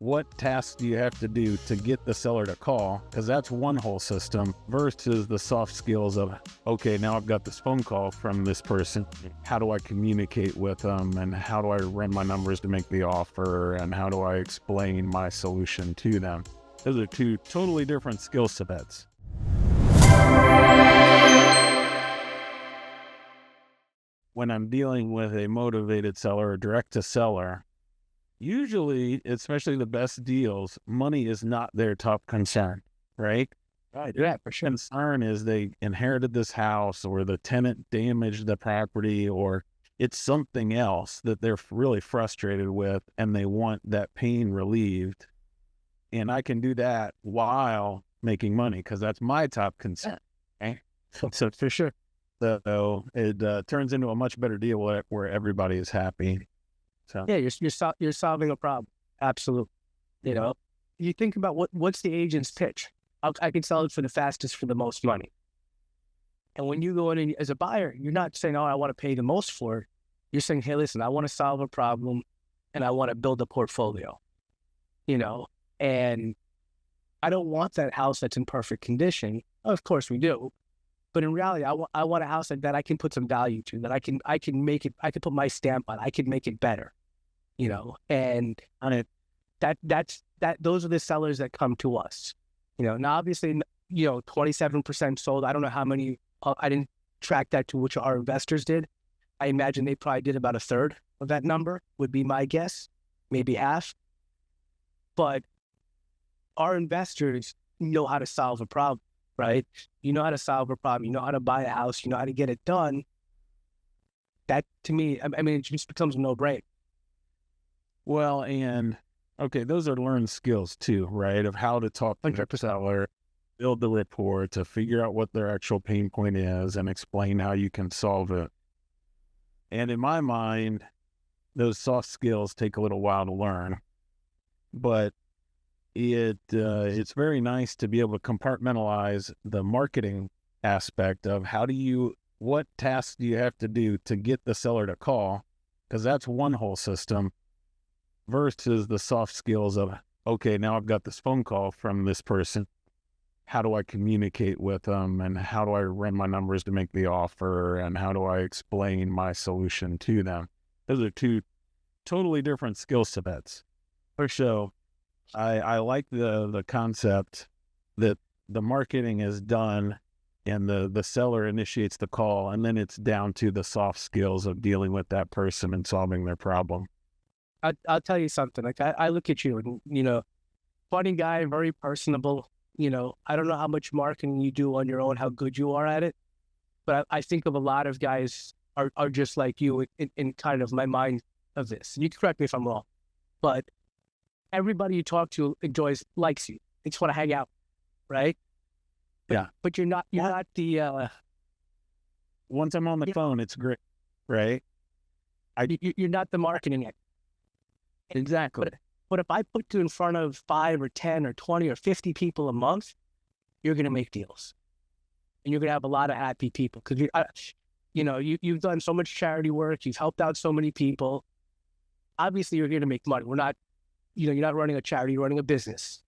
what tasks do you have to do to get the seller to call? Because that's one whole system versus the soft skills of, okay, now I've got this phone call from this person. How do I communicate with them? And how do I run my numbers to make the offer? And how do I explain my solution to them? Those are two totally different skill sets. When I'm dealing with a motivated seller or direct to seller, usually, especially the best deals, money is not their top concern, right? Right. Yeah, for sure. Concern is they inherited this house, or the tenant damaged the property, or it's something else that they're really frustrated with and they want that pain relieved. And I can do that while making money because that's my top concern. Okay? So for sure. So it turns into a much better deal where everybody is happy. So yeah, you're solving a problem. Absolutely. You know, you think about what's the agent's pitch? I can sell it for the fastest for the most money. And when you go in and, as a buyer, you're not saying, oh, I want to pay the most for it. You're saying, hey, listen, I want to solve a problem and I want to build a portfolio, you know, and I don't want that house that's in perfect condition. Of course we do. But in reality, I want a house that I can put some value to, that I can make it, I can put my stamp on, I can make it better, you know, and those are the sellers that come to us, you know. Now, obviously, you know, 27% sold. I don't know how many, I didn't track that to which our investors did. I imagine they probably did about a third of that number would be my guess, maybe half. But our investors know how to solve a problem. Right? You know how to solve a problem. You know how to buy a house. You know how to get it done. That, to me, I mean, it just becomes a no-brainer. Well, and okay, those are learned skills too, right? Of how to talk to the seller, build the rapport, to figure out what their actual pain point is and explain how you can solve it. And in my mind, those soft skills take a little while to learn, but it's very nice to be able to compartmentalize the marketing aspect of what tasks do you have to do to get the seller to call? Because that's one whole system versus the soft skills of, okay, now I've got this phone call from this person. How do I communicate with them? And how do I run my numbers to make the offer? And how do I explain my solution to them? Those are two totally different skill sets. So I like the concept that the marketing is done and the seller initiates the call, and then it's down to the soft skills of dealing with that person and solving their problem. I'll tell you something. Like I look at you and, you know, funny guy, very personable. You know, I don't know how much marketing you do on your own, how good you are at it, but I think of a lot of guys are just like you in kind of my mind of this. You can correct me if I'm wrong, but everybody you talk to likes you. They just want to hang out, right? But you're not the. Once I'm on the phone, it's great, right? You're not the marketing expert. Exactly. But if I put you in front of 5 or 10 or 20 or 50 people a month, you're going to make deals, and you're going to have a lot of happy people because you've done so much charity work, you've helped out so many people. Obviously, you're here to make money. You're not running a charity, you're running a business,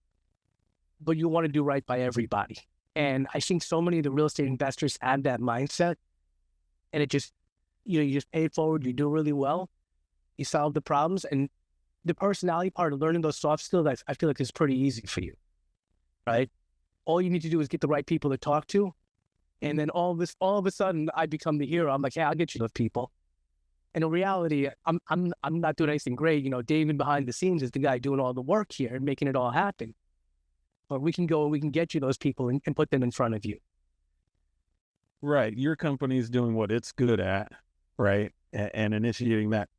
but you want to do right by everybody. And I think so many of the real estate investors have that mindset, and it just, you just pay it forward, you do really well, you solve the problems, and the personality part of learning those soft skills, I feel like is pretty easy for you, right? All you need to do is get the right people to talk to, and then all of a sudden, I become the hero. I'm like, hey, I'll get you those people. And in reality, I'm not doing anything great. You know, David behind the scenes is the guy doing all the work here and making it all happen. But we can go and we can get you those people and put them in front of you. Right. Your company is doing what it's good at, right? And initiating that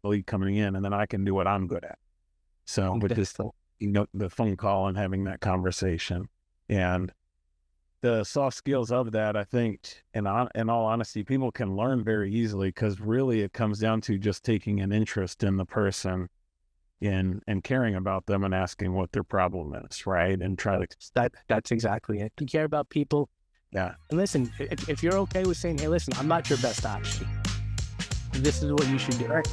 lead coming in, and then I can do what I'm good at. So with this, the phone call and having that conversation, and the soft skills of that, I think, in all honesty, people can learn very easily, because really it comes down to just taking an interest in the person and caring about them and asking what their problem is, right? And try to... That's exactly it. You care about people. Yeah. And listen, if you're okay with saying, hey, listen, I'm not your best option, this is what you should do. Right?